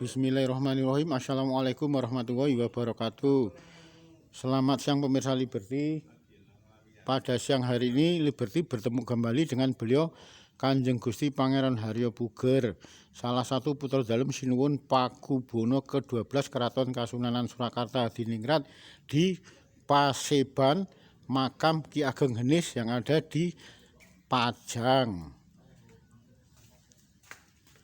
Bismillahirrahmanirrahim. Assalamualaikum warahmatullahi wabarakatuh. Selamat siang pemirsa Liberty. Pada siang hari ini Liberty bertemu kembali dengan beliau Kanjeng Gusti Pangeran Haryo Puger, salah satu putra dalem Sinuwun Pakubono ke-12 Keraton Kasunanan Surakarta Diningrat di Paseban makam Ki Ageng Henis yang ada di Pajang.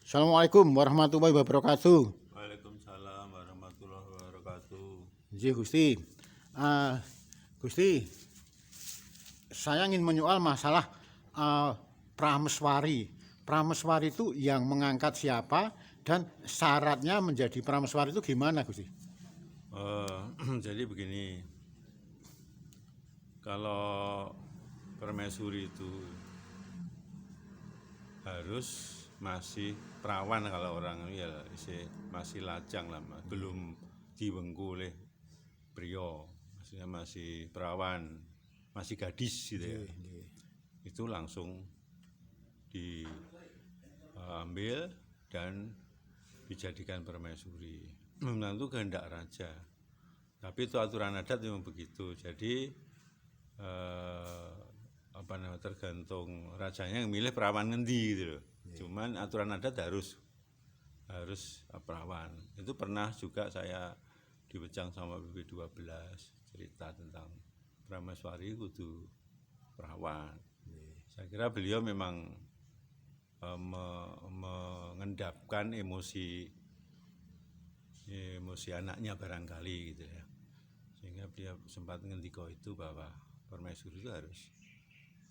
Assalamualaikum warahmatullahi wabarakatuh. Waalaikumsalam warahmatullahi wabarakatuh. Nggih Gusti. Gusti, saya ingin menyoal masalah prameswari. Prameswari itu yang mengangkat siapa dan syaratnya menjadi prameswari itu gimana Gusti? Jadi begini, kalau permaisuri itu harus masih perawan, kalau orang ya masih lajang lah, belum diwengku oleh prio, maksudnya masih perawan, masih gadis gitu ya. Itu langsung diambil dan dijadikan permaisuri. Memang itu kehendak raja, tapi itu aturan adat memang begitu. Jadi tergantung rajanya yang milih perawan ngendi gitu loh. Cuman aturan adat harus perawan. Itu pernah juga saya diwejang sama BP12 cerita tentang prameswari kudu perawan. Saya kira beliau memang mengendapkan emosi anaknya barangkali gitu ya, sehingga dia sempat ngendiko itu bahwa permaisuri itu harus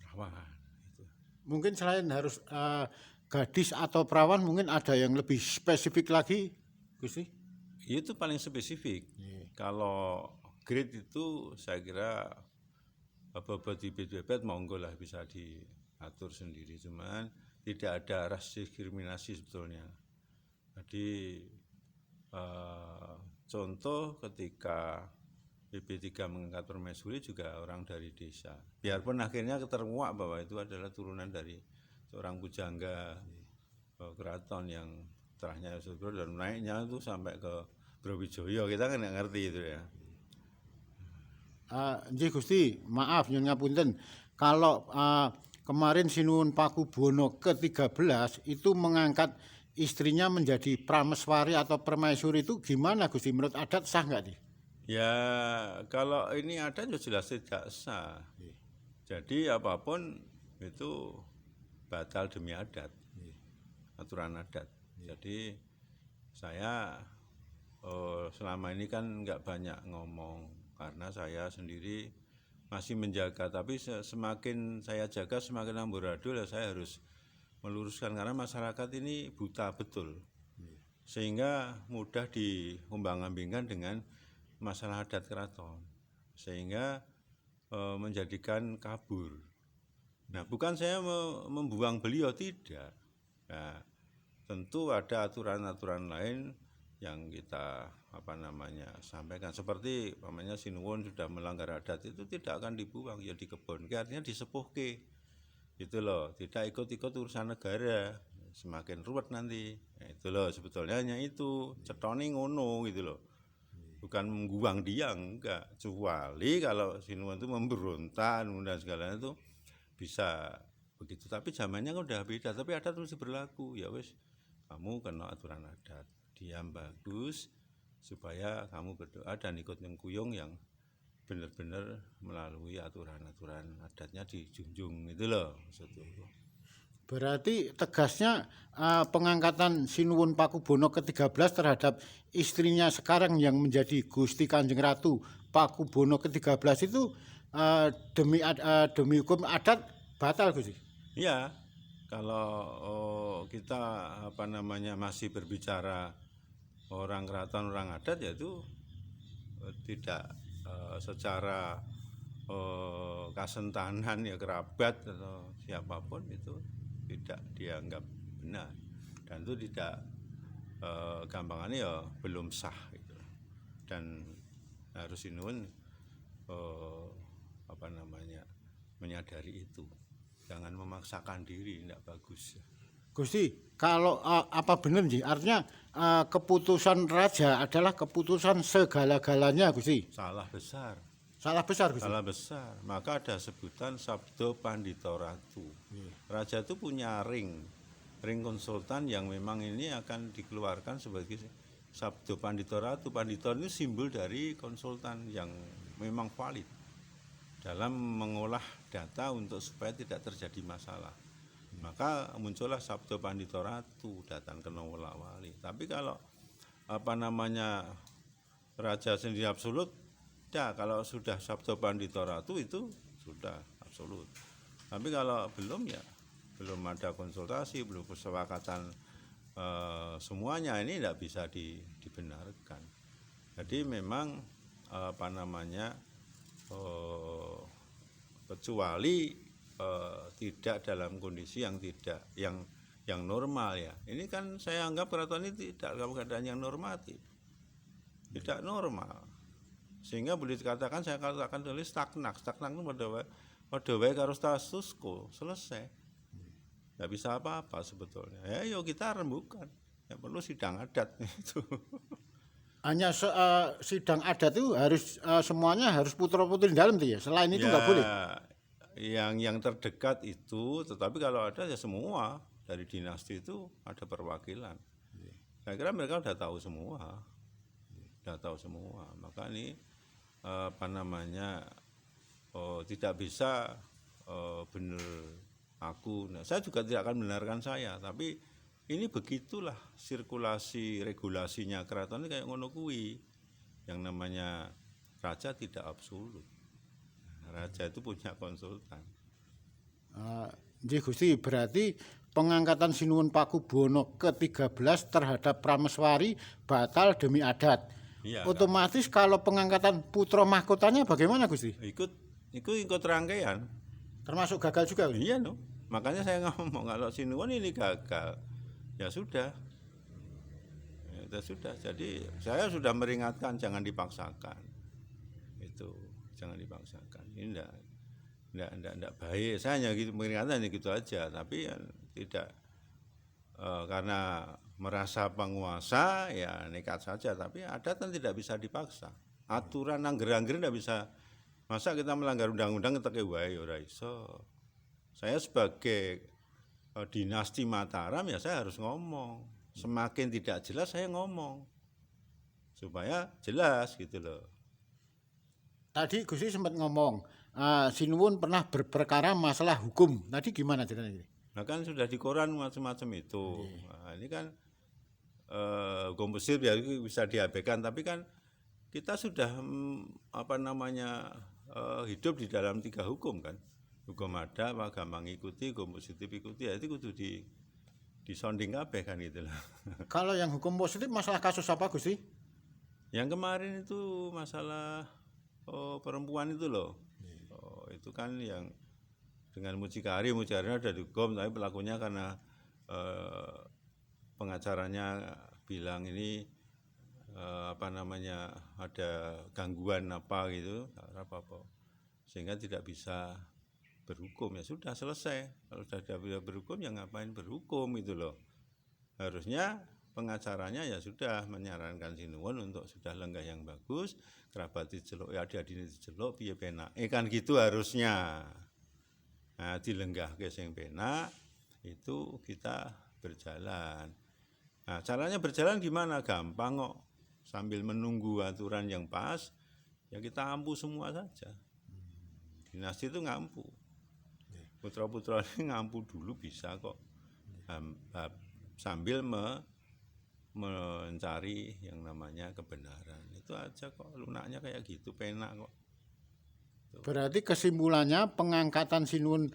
perawan gitu. Mungkin selain harus gadis atau perawan, mungkin ada yang lebih spesifik lagi Gusti? Itu paling spesifik. Kalau grade itu saya kira bobot di bebet monggo lah, bisa diatur sendiri, cuman tidak ada ras diskriminasi sebetulnya. Jadi contoh ketika BP3 mengangkat permaisuri juga orang dari desa, biarpun akhirnya termuak bahwa itu adalah turunan dari seorang pujangga keraton yang terahnya Yosodro dan naiknya itu sampai ke Brawijaya, kita kan nggak ngerti itu ya. Nggih Gusti, maaf nyuwun ngapunten. Kalau kemarin Sinuwun Pakubono ke-13 itu mengangkat istrinya menjadi prameswari atau permaisuri, itu gimana Gusti? Menurut adat sah nggak nih? Ya kalau ini ada ya jelas tidak sah. Jadi apapun itu batal demi adat, aturan adat. Jadi saya selama ini kan nggak banyak ngomong karena saya sendiri masih menjaga, tapi semakin saya jaga semakin amburadul ya. Saya harus meluruskan karena masyarakat ini buta betul, sehingga mudah diombang-ambingkan dengan masalah adat keraton, sehingga menjadikan kabur. Nah, bukan saya membuang beliau, tidak. Nah, tentu ada aturan-aturan lain yang kita sampaikan, seperti Sinuwun sudah melanggar adat itu tidak akan dibuang, ya dikebonke, artinya disepuhke gitu loh, tidak ikut-ikut urusan negara, semakin ruwet nanti. Nah, itu loh sebetulnya, hanya itu cetoni ngono gitu loh, bukan mengguang dia, enggak. Kecuali kalau Sinuwun itu memberontak dan segalanya itu bisa begitu, tapi zamannya kan udah beda, tapi adat masih berlaku. Ya wis, kamu kena aturan adat, diam bagus, supaya kamu berdoa dan ikut nyengkuyung yang benar-benar melalui aturan-aturan adatnya dijunjung, itu loh maksudnya. Berarti tegasnya pengangkatan Sinuwun Pakubono ke-13 terhadap istrinya sekarang yang menjadi Gusti Kanjeng Ratu Pakubono ke-13 itu demi hukum adat batal Gusti? Iya, kalau kita masih berbicara orang keraton, orang adat, yaitu tidak secara kasentanan ya, kerabat atau siapapun itu tidak dianggap benar, dan itu tidak gampangannya ya belum sah gitu. Dan harus Sinuwun menyadari itu, jangan memaksakan diri, tidak bagus. Gusti, kalau apa benar sih? Artinya keputusan raja adalah keputusan segala-galanya, Gusti. Salah besar. Salah besar, Gusti. Salah besar. Maka ada sebutan Sabdo Pandito Ratu. Raja itu punya ring konsultan yang memang ini akan dikeluarkan sebagai Sabdo Pandito Ratu. Pandito ini simbol dari konsultan yang memang valid dalam mengolah data untuk supaya tidak terjadi masalah. Maka muncullah Sabdo Pandito Ratu, datang ke Wala Wali. Tapi kalau raja sendiri absolut, ya kalau sudah Sabdo Pandito Ratu itu sudah absolut. Tapi kalau belum ya belum ada konsultasi, belum kesepakatan semuanya, ini tidak bisa dibenarkan. Jadi memang kecuali tidak dalam kondisi yang normal ya. Ini kan saya anggap keraton ini tidak dalam keadaan yang normatif, tidak normal, sehingga boleh dikatakan, saya katakan tulis stagnan itu pada wae karo status quo, selesai, nggak bisa apa-apa sebetulnya. Ya yuk kita rembukan, ya perlu sidang adat itu. Hanya sidang adat itu harus semuanya harus putra-putri dalam tuh ya. Selain itu nggak boleh. Yang terdekat itu, tetapi kalau ada ya semua dari dinasti itu ada perwakilan. Saya kira mereka sudah tahu semua, Maka ini tidak bisa benar aku. Nah, saya juga tidak akan benarkan saya, tapi ini begitulah sirkulasi regulasinya keraton ini kayak ngono kuwi. Yang namanya raja tidak absolut. Raja itu punya konsultan. Gusti, berarti pengangkatan Sinuwun Pakubuwono ke-13 terhadap Prameswari batal demi adat. Iya, otomatis kan? Kalau pengangkatan putra mahkotanya bagaimana, Gusti? Ikut rangkaian. Termasuk gagal juga, Gusti? Iya, no. Makanya saya ngomong kalau Sinuwun ini gagal, ya sudah. Ya sudah. Jadi saya sudah meringatkan jangan dipaksakan. Itu jangan dipaksakan. Ini enggak baik. Saya hanya gitu meringatkan gitu aja, tapi ya, tidak karena merasa penguasa ya nekat saja, tapi adat kan tidak bisa dipaksa. Aturan angger-angger tidak bisa. Masa kita melanggar undang-undang keteke wae ora iso. Saya sebagai dinasti Mataram ya saya harus ngomong. Semakin tidak jelas saya ngomong supaya jelas gitu loh. Tadi Gusti sempat ngomong Sinuwun pernah berperkara masalah hukum. Tadi gimana ceritanya? Nah kan sudah di koran macam-macam itu. Nah, ini kan hukum Mesir ya bisa diabaikan, tapi kan kita sudah hidup di dalam 3 hukum kan. Hukum adat, agama ngikuti, hukum positif ikuti, ya itu kudu disonding kabeh kan gitu lah. Kalau yang hukum positif masalah kasus apa, Gusti? Yang kemarin itu masalah perempuan itu loh. Itu kan yang dengan mucikari ada dihukum, tapi pelakunya karena pengacaranya bilang ini ada gangguan apa gitu, apa sehingga tidak bisa berhukum. Ya sudah selesai. Kalau sudah tidak berhukum ya ngapain berhukum itu loh. Harusnya pengacaranya ya sudah menyarankan Sinuwun untuk sudah lenggah yang bagus, kerabat diceluk ya adik-adik diceluk piye penak. Kan gitu harusnya. Nah, dilenggahke sing penak itu kita berjalan. Nah, caranya berjalan gimana? Gampang kok. Sambil menunggu aturan yang pas, ya kita ampu semua saja. Dinasti itu ngampu. Putra-putra ini ngampu dulu bisa kok. Sambil mencari yang namanya kebenaran. Itu aja kok, lunaknya kayak gitu, penak kok. Berarti kesimpulannya pengangkatan Sinuwun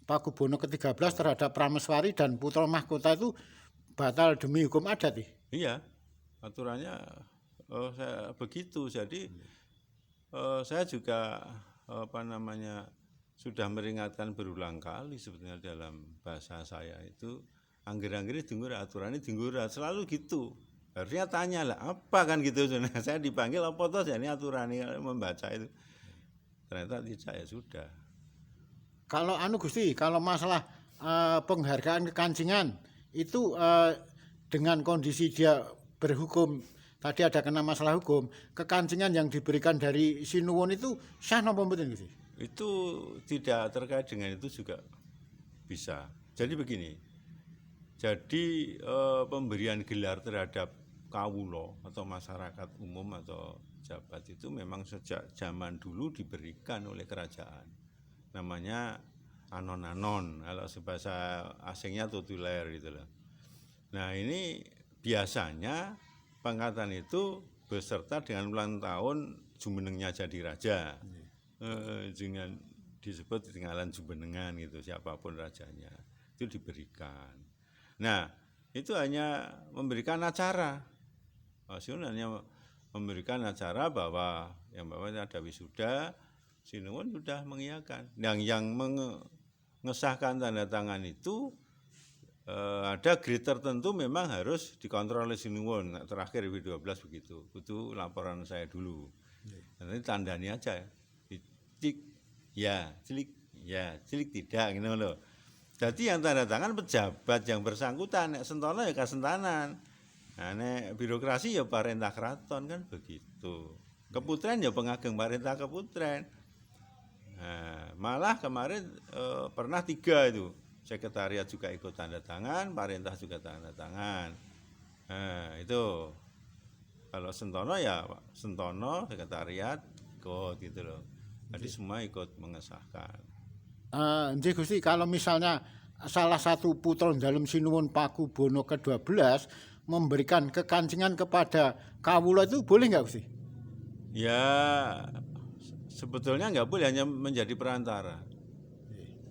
Pakubuwono ke-13 terhadap Prameswari dan putra mahkota itu batal demi hukum adat ya? Iya, aturannya begitu. Jadi saya juga sudah meringatkan berulang kali sebetulnya dalam bahasa saya itu angger-angger dinggur aturannya dinggur selalu gitu. Harusnya tanya lah apa kan gitu. Saya dipanggil apa toh jadi aturannya membaca itu. Ternyata tidak, ya sudah. Kalau Gusti, kalau masalah penghargaan kekancingan itu dengan kondisi dia berhukum, tadi ada kena masalah hukum, kekancingan yang diberikan dari Sinuwun itu sah napa mboten Gusti? Itu tidak terkait dengan itu juga bisa. Jadi begini, jadi pemberian gelar terhadap kawulo atau masyarakat umum atau jabat itu memang sejak zaman dulu diberikan oleh kerajaan. Namanya anon-anon, kalau bahasa asingnya tutelar gitu loh. Nah ini biasanya pangkatan itu beserta dengan ulang tahun jumenengnya jadi raja. Dengan disebut tinggalan jumenengan gitu, siapapun rajanya itu diberikan. Nah itu hanya memberikan acara, hanya memberikan acara bahwa ada wisuda, Sinuwun sudah mengiyakan. Yang mengesahkan tanda tangan itu ada grade tertentu memang harus dikontrol oleh Sinuwun. Terakhir W12 begitu. Itu laporan saya dulu. Nanti tandanya aja, cik ya, cilik tidak gitu loh. Jadi yang tanda tangan pejabat yang bersangkutan, nek sentono ya kasentanan. Nah, nek birokrasi ya parentah keraton kan begitu. Keputren ya pengageng parentah keputren. Nah, malah kemarin pernah 3 itu, sekretariat juga ikut tanda tangan, parentah juga tanda tangan. Nah, itu kalau sentono ya sentono, sekretariat ikut gitu loh. Jadi semua ikut mengesahkan. Nggih Gusti, kalau misalnya salah satu putra dalem Sinuwun Pakubono ke-12 memberikan kekancingan kepada kawula itu boleh nggak Gusti? Ya sebetulnya nggak boleh, hanya menjadi perantara.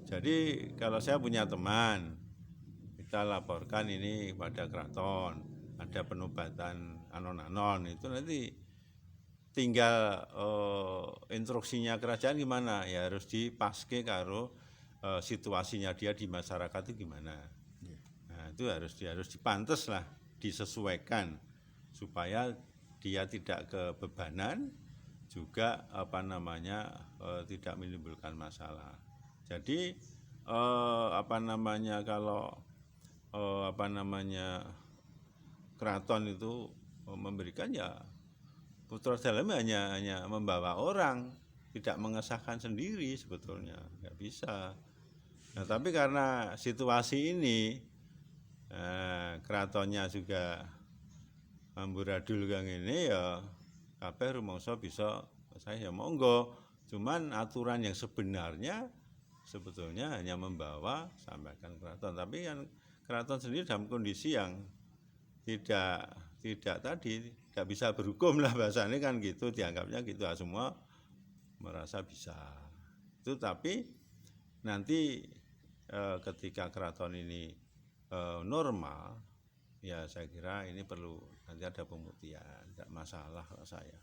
Jadi kalau saya punya teman, kita laporkan ini pada keraton, ada penobatan anon-anon, itu nanti tinggal instruksinya kerajaan gimana, ya harus dipaske karo situasinya dia di masyarakat itu gimana. Nah itu harus dipantes lah, disesuaikan supaya dia tidak kebebanan, juga tidak menimbulkan masalah. Jadi kalau keraton itu memberikan, ya putra dalamnya hanya membawa orang, tidak mengesahkan sendiri sebetulnya, nggak bisa. Nah tapi karena situasi ini keratonnya juga amburadul kang ini, ya kabeh rumangsa bisa, saya ya monggo. Cuman aturan yang sebenarnya sebetulnya hanya membawa sampaikan keraton, tapi kan keraton sendiri dalam kondisi yang tidak bisa berhukum lah bahasanya kan gitu, dianggapnya gitu, semua merasa bisa itu. Tapi nanti ketika keraton ini normal, ya saya kira ini perlu nanti ada pemutihan, tidak masalah kalau saya,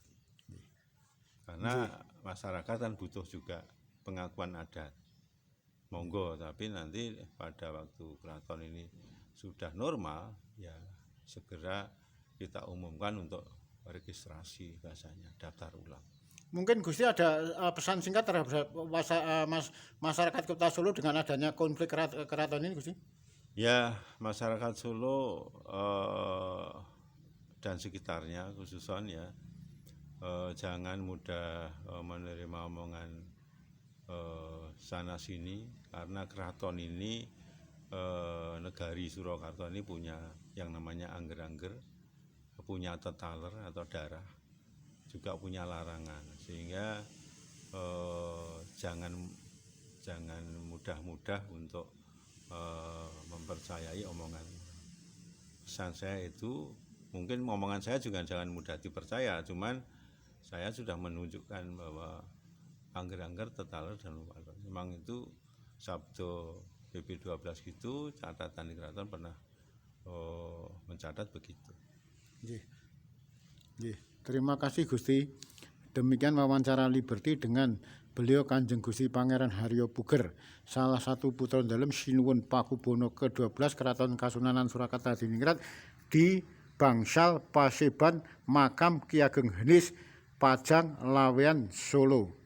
karena masyarakat kan butuh juga pengakuan adat, monggo. Tapi nanti pada waktu keraton ini sudah normal, ya segera kita umumkan untuk registrasi, bahasanya daftar ulang. Mungkin Gusti ada pesan singkat terhadap masyarakat Kota Solo dengan adanya konflik keraton ini Gusti? Ya masyarakat Solo dan sekitarnya khususnya, ya jangan mudah menerima omongan sana sini, karena keraton ini negari Surakarta ini punya yang namanya angger-angger, punya tetaler atau darah, juga punya larangan, sehingga jangan mudah-mudah untuk mempercayai omongan. Pesan saya itu, mungkin omongan saya juga jangan mudah dipercaya, cuman saya sudah menunjukkan bahwa angger-angger, tetaler dan lupaler memang itu sabdo PP12 gitu, catatan di keraton pernah mencatat begitu. Terima kasih Gusti. Demikian wawancara Liberty dengan beliau Kanjeng Gusti Pangeran Haryo Puger, salah satu putra dalem Sinuwun Pakubono ke-12 Keraton Kasunanan Surakarta Diningrat di Bangsal Paseban Makam Ki Ageng Henis Pajang Lawean Solo.